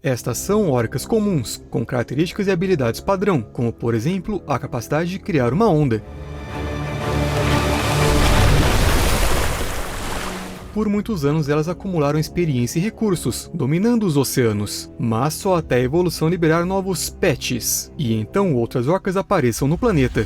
Estas são orcas comuns, com características e habilidades padrão, como por exemplo, a capacidade de criar uma onda. Por muitos anos elas acumularam experiência e recursos, dominando os oceanos, mas só até a evolução liberar novos pets, e então outras orcas apareçam no planeta.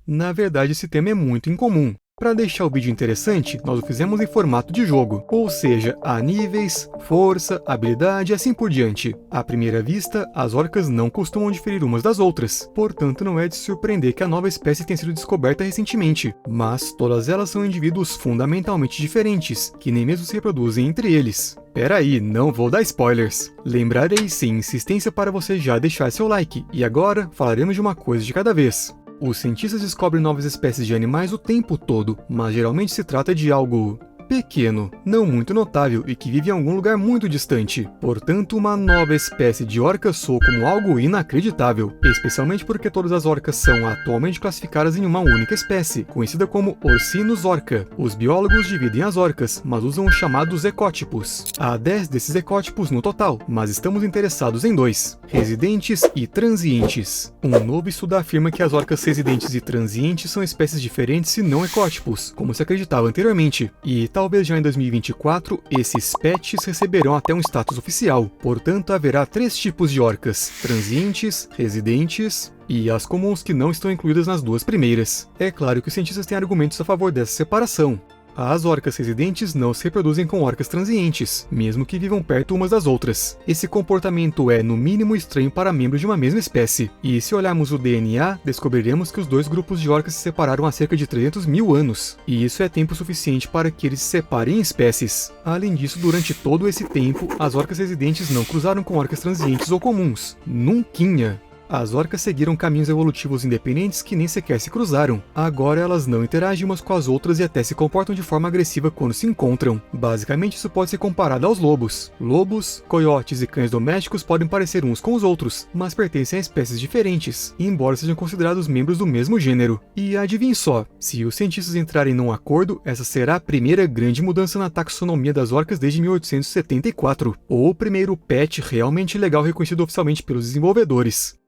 Na verdade, esse tema é muito incomum. Para deixar o vídeo interessante, nós o fizemos em formato de jogo, ou seja, há níveis, força, habilidade e assim por diante. À primeira vista, as orcas não costumam diferir umas das outras, portanto não é de se surpreender que a nova espécie tenha sido descoberta recentemente, mas todas elas são indivíduos fundamentalmente diferentes, que nem mesmo se reproduzem entre eles. Pera aí, não vou dar spoilers. Lembrarei sem insistência para você já deixar seu like, e agora falaremos de uma coisa de cada vez. Os cientistas descobrem novas espécies de animais o tempo todo, mas geralmente se trata de algo pequeno, não muito notável e que vive em algum lugar muito distante. Portanto, uma nova espécie de orca soa como algo inacreditável, especialmente porque todas as orcas são atualmente classificadas em uma única espécie, conhecida como Orcinus orca. Os biólogos dividem as orcas, mas usam os chamados ecótipos. Há 10 desses ecótipos no total, mas estamos interessados em 2, residentes e transientes. Um novo estudo afirma que as orcas residentes e transientes são espécies diferentes e não ecótipos, como se acreditava anteriormente, e talvez já em 2024, esses pets receberão até um status oficial. Portanto, haverá 3 tipos de orcas: transientes, residentes e as comuns que não estão incluídas nas 2 primeiras. É claro que os cientistas têm argumentos a favor dessa separação. As orcas residentes não se reproduzem com orcas transientes, mesmo que vivam perto umas das outras. Esse comportamento é, no mínimo, estranho para membros de uma mesma espécie. E se olharmos o DNA, descobriremos que os 2 grupos de orcas se separaram há cerca de 300 mil anos. E isso é tempo suficiente para que eles se separem em espécies. Além disso, durante todo esse tempo, as orcas residentes não cruzaram com orcas transientes ou comuns. Nunquinha! As orcas seguiram caminhos evolutivos independentes que nem sequer se cruzaram. Agora elas não interagem umas com as outras e até se comportam de forma agressiva quando se encontram. Basicamente isso pode ser comparado aos lobos. Lobos, coiotes e cães domésticos podem parecer uns com os outros, mas pertencem a espécies diferentes, embora sejam considerados membros do mesmo gênero. E adivinhe só, se os cientistas entrarem num acordo, essa será a primeira grande mudança na taxonomia das orcas desde 1874, ou o primeiro pet realmente legal reconhecido oficialmente pelos desenvolvedores.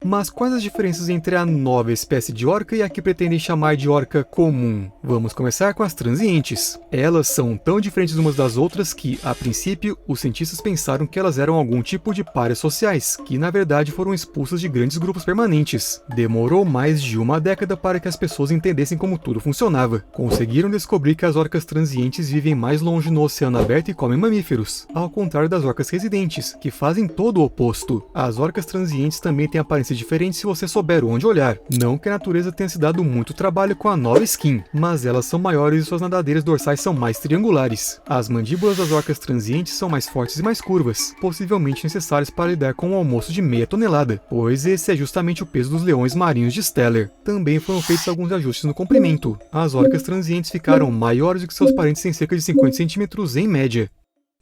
Mas quais as diferenças entre a nova espécie de orca e a que pretendem chamar de orca comum? Vamos começar com as transientes. Elas são tão diferentes umas das outras que, a princípio, os cientistas pensaram que elas eram algum tipo de párias sociais, que na verdade foram expulsas de grandes grupos permanentes. Demorou mais de uma década para que as pessoas entendessem como tudo funcionava. Conseguiram descobrir que as orcas transientes vivem mais longe no oceano aberto e comem mamíferos, ao contrário das orcas residentes, que fazem todo o oposto. As orcas transientes também têm aparência diferente se você souber onde olhar. Não que a natureza tenha se dado muito trabalho com a nova skin, mas elas são maiores e suas nadadeiras dorsais são mais triangulares. As mandíbulas das orcas transientes são mais fortes e mais curvas, possivelmente necessárias para lidar com um almoço de meia tonelada, pois esse é justamente o peso dos leões marinhos de Stellar. Também foram feitos alguns ajustes no comprimento. As orcas transientes ficaram maiores do que seus parentes em cerca de 50 centímetros em média.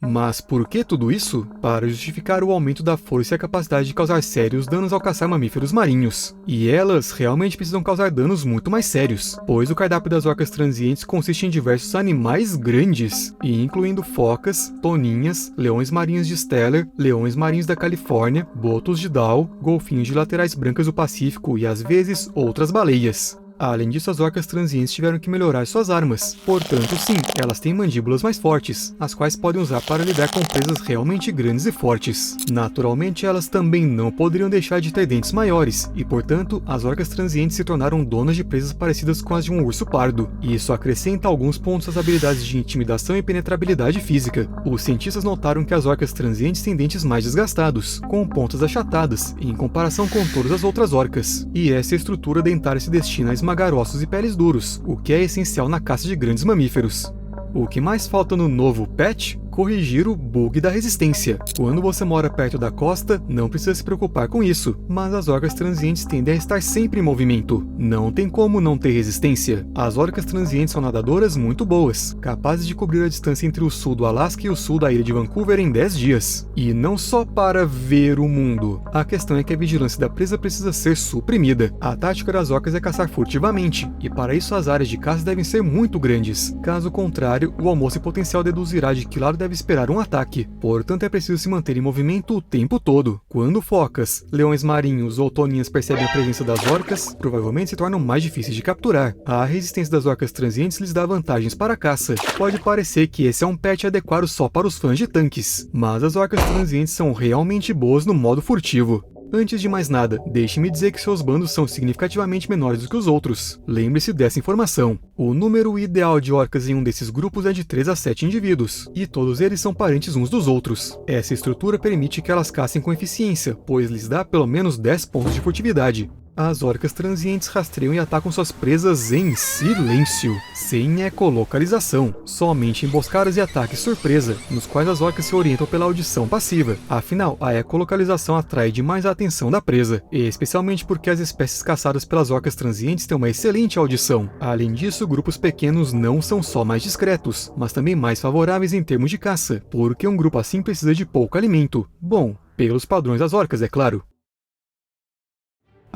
Mas por que tudo isso? Para justificar o aumento da força e a capacidade de causar sérios danos ao caçar mamíferos marinhos. E elas realmente precisam causar danos muito mais sérios, pois o cardápio das orcas transientes consiste em diversos animais grandes, e incluindo focas, toninhas, leões marinhos de Stellar, leões marinhos da Califórnia, botos de Dall, golfinhos de laterais brancas do Pacífico e às vezes outras baleias. Além disso, as orcas transientes tiveram que melhorar suas armas. Portanto, sim, elas têm mandíbulas mais fortes, as quais podem usar para lidar com presas realmente grandes e fortes. Naturalmente, elas também não poderiam deixar de ter dentes maiores, e portanto, as orcas transientes se tornaram donas de presas parecidas com as de um urso pardo. E isso acrescenta alguns pontos às habilidades de intimidação e penetrabilidade física. Os cientistas notaram que as orcas transientes têm dentes mais desgastados, com pontas achatadas, em comparação com todas as outras orcas. E essa estrutura dentária se destina a esmagar ossos e peles duros, o que é essencial na caça de grandes mamíferos. O que mais falta no novo patch? corrigir o bug da resistência. Quando você mora perto da costa, não precisa se preocupar com isso, mas as orcas transientes tendem a estar sempre em movimento. Não tem como não ter resistência. As orcas transientes são nadadoras muito boas, capazes de cobrir a distância entre o sul do Alasca e o sul da ilha de Vancouver em 10 dias. E não só para ver o mundo. A questão é que a vigilância da presa precisa ser suprimida. A tática das orcas é caçar furtivamente, e para isso as áreas de caça devem ser muito grandes. Caso contrário, o almoço potencial deduzirá de que lado deve esperar um ataque. Portanto, é preciso se manter em movimento o tempo todo. Quando focas, leões marinhos ou toninhas percebem a presença das orcas, provavelmente se tornam mais difíceis de capturar. A resistência das orcas transientes lhes dá vantagens para a caça. Pode parecer que esse é um patch adequado só para os fãs de tanques, mas as orcas transientes são realmente boas no modo furtivo. Antes de mais nada, deixe-me dizer que seus bandos são significativamente menores do que os outros. Lembre-se dessa informação. O número ideal de orcas em um desses grupos é de 3 a 7 indivíduos, e todos eles são parentes uns dos outros. Essa estrutura permite que elas caçem com eficiência, pois lhes dá pelo menos 10 pontos de furtividade. As orcas transientes rastreiam e atacam suas presas em silêncio, sem ecolocalização, somente emboscadas e ataques surpresa, nos quais as orcas se orientam pela audição passiva. Afinal, a ecolocalização atrai demais a atenção da presa, especialmente porque as espécies caçadas pelas orcas transientes têm uma excelente audição. Além disso, grupos pequenos não são só mais discretos, mas também mais favoráveis em termos de caça, porque um grupo assim precisa de pouco alimento. Bom, pelos padrões das orcas, é claro.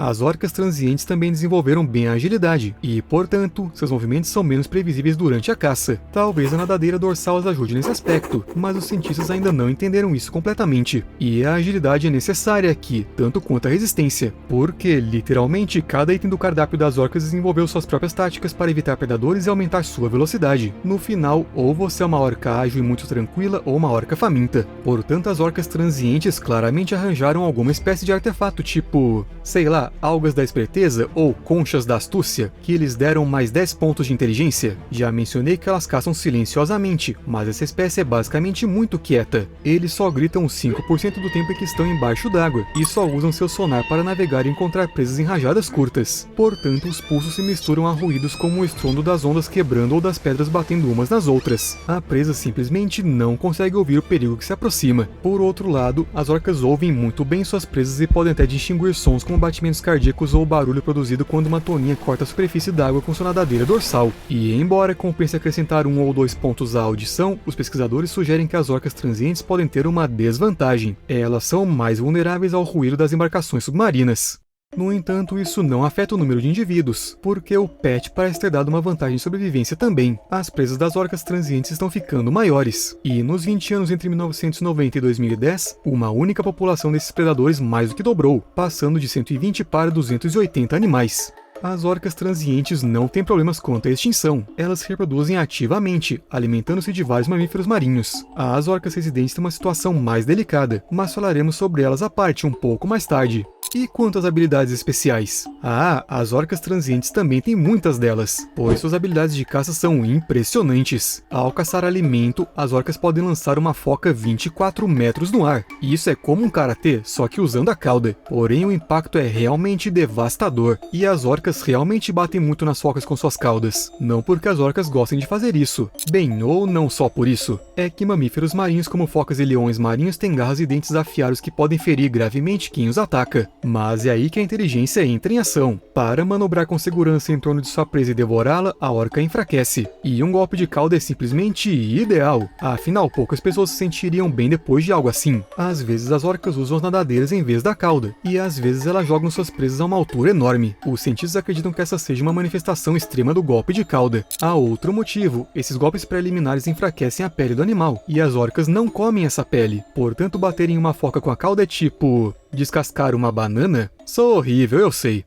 As orcas transientes também desenvolveram bem a agilidade, e, portanto, seus movimentos são menos previsíveis durante a caça. Talvez a nadadeira dorsal as ajude nesse aspecto, mas os cientistas ainda não entenderam isso completamente. E a agilidade é necessária aqui, tanto quanto a resistência, porque, literalmente, cada item do cardápio das orcas desenvolveu suas próprias táticas para evitar predadores e aumentar sua velocidade. No final, ou você é uma orca ágil e muito tranquila, ou uma orca faminta. Portanto, as orcas transientes claramente arranjaram alguma espécie de artefato, tipo, sei lá, algas da esperteza ou conchas da astúcia, que lhes deram mais 10 pontos de inteligência. Já mencionei que elas caçam silenciosamente, mas essa espécie é basicamente muito quieta. Eles só gritam 5% do tempo em que estão embaixo d'água, e só usam seu sonar para navegar e encontrar presas em rajadas curtas. Portanto, os pulsos se misturam a ruídos como o estrondo das ondas quebrando ou das pedras batendo umas nas outras. A presa simplesmente não consegue ouvir o perigo que se aproxima. Por outro lado, as orcas ouvem muito bem suas presas e podem até distinguir sons como batimentos cardíacos ou o barulho produzido quando uma toninha corta a superfície d'água com sua nadadeira dorsal. E embora compense acrescentar 1 ou 2 pontos à audição, os pesquisadores sugerem que as orcas transientes podem ter uma desvantagem. Elas são mais vulneráveis ao ruído das embarcações submarinas. No entanto, isso não afeta o número de indivíduos, porque o patch parece ter dado uma vantagem de sobrevivência também. As presas das orcas transientes estão ficando maiores, e nos 20 anos entre 1990 e 2010, uma única população desses predadores mais do que dobrou, passando de 120 para 280 animais. As orcas transientes não têm problemas quanto à extinção. Elas se reproduzem ativamente, alimentando-se de vários mamíferos marinhos. As orcas residentes têm uma situação mais delicada, mas falaremos sobre elas à parte um pouco mais tarde. E quanto às habilidades especiais? As orcas transientes também têm muitas delas, pois suas habilidades de caça são impressionantes. Ao caçar alimento, as orcas podem lançar uma foca 24 metros no ar. E isso é como um karatê, só que usando a cauda. Porém, o impacto é realmente devastador, e as orcas realmente batem muito nas focas com suas caudas. Não porque as orcas gostem de fazer isso. Bem, ou não só por isso. É que mamíferos marinhos como focas e leões marinhos têm garras e dentes afiados que podem ferir gravemente quem os ataca. Mas é aí que a inteligência entra em ação. Para manobrar com segurança em torno de sua presa e devorá-la, a orca enfraquece. E um golpe de cauda é simplesmente ideal. Afinal, poucas pessoas se sentiriam bem depois de algo assim. Às vezes as orcas usam as nadadeiras em vez da cauda, e às vezes elas jogam suas presas a uma altura enorme. Os cientistas acreditam que essa seja uma manifestação extrema do golpe de cauda. Há outro motivo: esses golpes preliminares enfraquecem a pele do animal, e as orcas não comem essa pele. Portanto, bater em uma foca com a cauda é tipo descascar uma banana? Sou horrível, eu sei.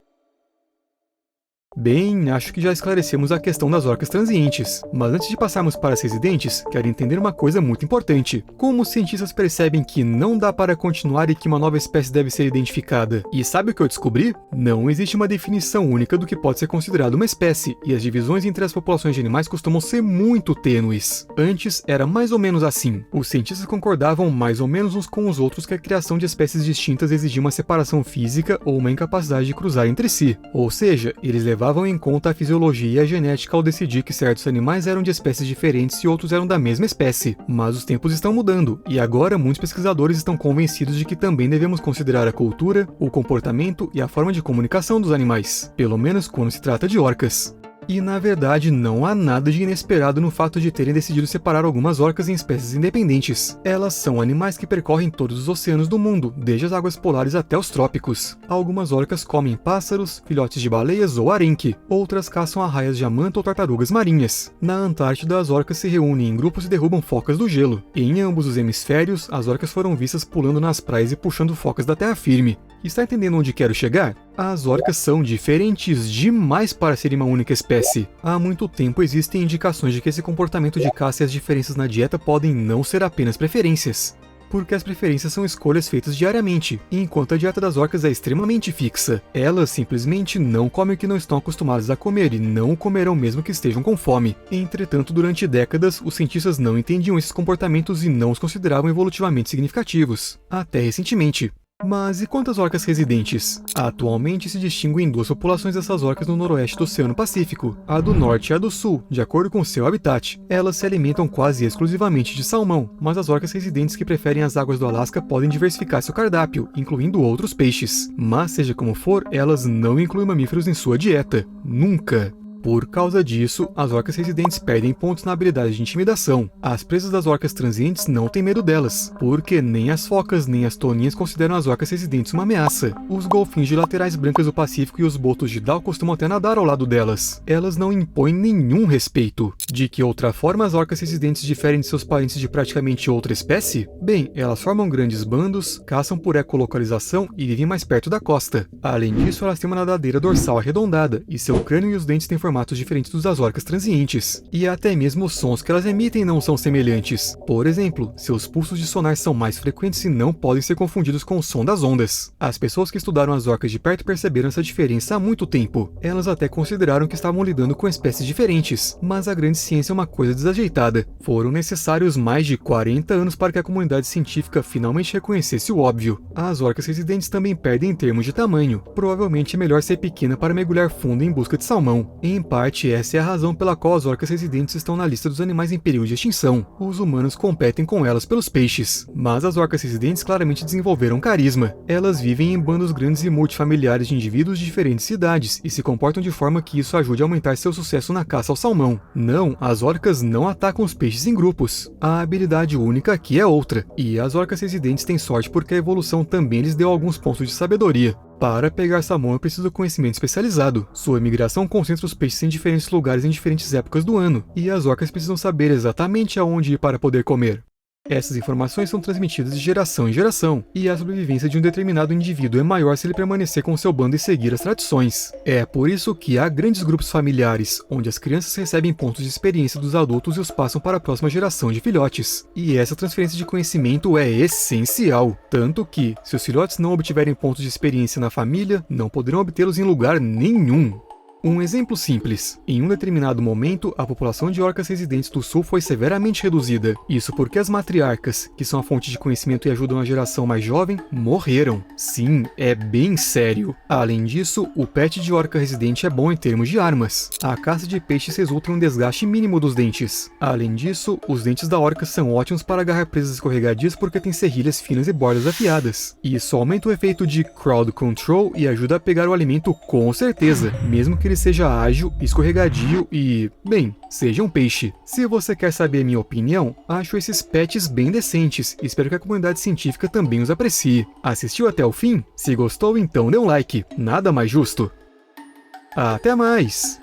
Bem, acho que já esclarecemos a questão das orcas transientes, mas antes de passarmos para as residentes, quero entender uma coisa muito importante. Como os cientistas percebem que não dá para continuar e que uma nova espécie deve ser identificada? E sabe o que eu descobri? Não existe uma definição única do que pode ser considerado uma espécie, e as divisões entre as populações de animais costumam ser muito tênues. Antes, era mais ou menos assim. Os cientistas concordavam mais ou menos uns com os outros que a criação de espécies distintas exigia uma separação física ou uma incapacidade de cruzar entre si. Ou seja, eles levavam levavam em conta a fisiologia e a genética ao decidir que certos animais eram de espécies diferentes e outros eram da mesma espécie. Mas os tempos estão mudando, e agora muitos pesquisadores estão convencidos de que também devemos considerar a cultura, o comportamento e a forma de comunicação dos animais, pelo menos quando se trata de orcas. E na verdade não há nada de inesperado no fato de terem decidido separar algumas orcas em espécies independentes. Elas são animais que percorrem todos os oceanos do mundo, desde as águas polares até os trópicos. Algumas orcas comem pássaros, filhotes de baleias ou arenque, outras caçam arraias de amanta ou tartarugas marinhas. Na Antártida, as orcas se reúnem em grupos e derrubam focas do gelo. Em ambos os hemisférios, as orcas foram vistas pulando nas praias e puxando focas da terra firme. Está entendendo onde quero chegar? As orcas são diferentes demais para serem uma única espécie. Há muito tempo existem indicações de que esse comportamento de caça e as diferenças na dieta podem não ser apenas preferências, porque as preferências são escolhas feitas diariamente, enquanto a dieta das orcas é extremamente fixa. Elas simplesmente não comem o que não estão acostumadas a comer e não o comerão mesmo que estejam com fome. Entretanto, durante décadas, os cientistas não entendiam esses comportamentos e não os consideravam evolutivamente significativos, até recentemente. Mas e quantas orcas residentes? Atualmente se distinguem duas populações dessas orcas no noroeste do Oceano Pacífico, a do norte e a do sul, de acordo com seu habitat. Elas se alimentam quase exclusivamente de salmão, mas as orcas residentes que preferem as águas do Alasca podem diversificar seu cardápio, incluindo outros peixes. Mas seja como for, elas não incluem mamíferos em sua dieta. Nunca! Por causa disso, as orcas residentes perdem pontos na habilidade de intimidação. As presas das orcas transientes não têm medo delas, porque nem as focas nem as toninhas consideram as orcas residentes uma ameaça. Os golfinhos de laterais brancas do Pacífico e os botos de Dall costumam até nadar ao lado delas. Elas não impõem nenhum respeito. De que outra forma as orcas residentes diferem de seus parentes de praticamente outra espécie? Bem, elas formam grandes bandos, caçam por ecolocalização e vivem mais perto da costa. Além disso, elas têm uma nadadeira dorsal arredondada, e seu crânio e os dentes têm formatos diferentes dos das orcas transientes. E até mesmo os sons que elas emitem não são semelhantes. Por exemplo, seus pulsos de sonar são mais frequentes e não podem ser confundidos com o som das ondas. As pessoas que estudaram as orcas de perto perceberam essa diferença há muito tempo. Elas até consideraram que estavam lidando com espécies diferentes, mas a grande ciência é uma coisa desajeitada. Foram necessários mais de 40 anos para que a comunidade científica finalmente reconhecesse o óbvio. As orcas residentes também perdem em termos de tamanho. Provavelmente é melhor ser pequena para mergulhar fundo em busca de salmão. Em parte, essa é a razão pela qual as orcas residentes estão na lista dos animais em período de extinção. Os humanos competem com elas pelos peixes. Mas as orcas residentes claramente desenvolveram carisma. Elas vivem em bandos grandes e multifamiliares de indivíduos de diferentes idades e se comportam de forma que isso ajude a aumentar seu sucesso na caça ao salmão. Não, as orcas não atacam os peixes em grupos. A habilidade única aqui é outra. E as orcas residentes têm sorte porque a evolução também lhes deu alguns pontos de sabedoria. Para pegar salmão é preciso conhecimento especializado. Sua migração concentra os peixes em diferentes lugares em diferentes épocas do ano, e as orcas precisam saber exatamente aonde ir para poder comer. Essas informações são transmitidas de geração em geração, e a sobrevivência de um determinado indivíduo é maior se ele permanecer com seu bando e seguir as tradições. É por isso que há grandes grupos familiares, onde as crianças recebem pontos de experiência dos adultos e os passam para a próxima geração de filhotes. E essa transferência de conhecimento é essencial, tanto que, se os filhotes não obtiverem pontos de experiência na família, não poderão obtê-los em lugar nenhum. Um exemplo simples. Em um determinado momento, a população de orcas residentes do sul foi severamente reduzida. Isso porque as matriarcas, que são a fonte de conhecimento e ajudam a geração mais jovem, morreram. Sim, é bem sério. Além disso, o pet de orca residente é bom em termos de armas. A caça de peixes resulta em um desgaste mínimo dos dentes. Além disso, os dentes da orca são ótimos para agarrar presas escorregadias porque têm serrilhas finas e bordas afiadas. Isso aumenta o efeito de crowd control e ajuda a pegar o alimento com certeza, mesmo que ele seja ágil, escorregadio e, bem, seja um peixe. Se você quer saber minha opinião, acho esses pets bem decentes e espero que a comunidade científica também os aprecie. Assistiu até o fim? Se gostou, então dê um like. Nada mais justo. Até mais!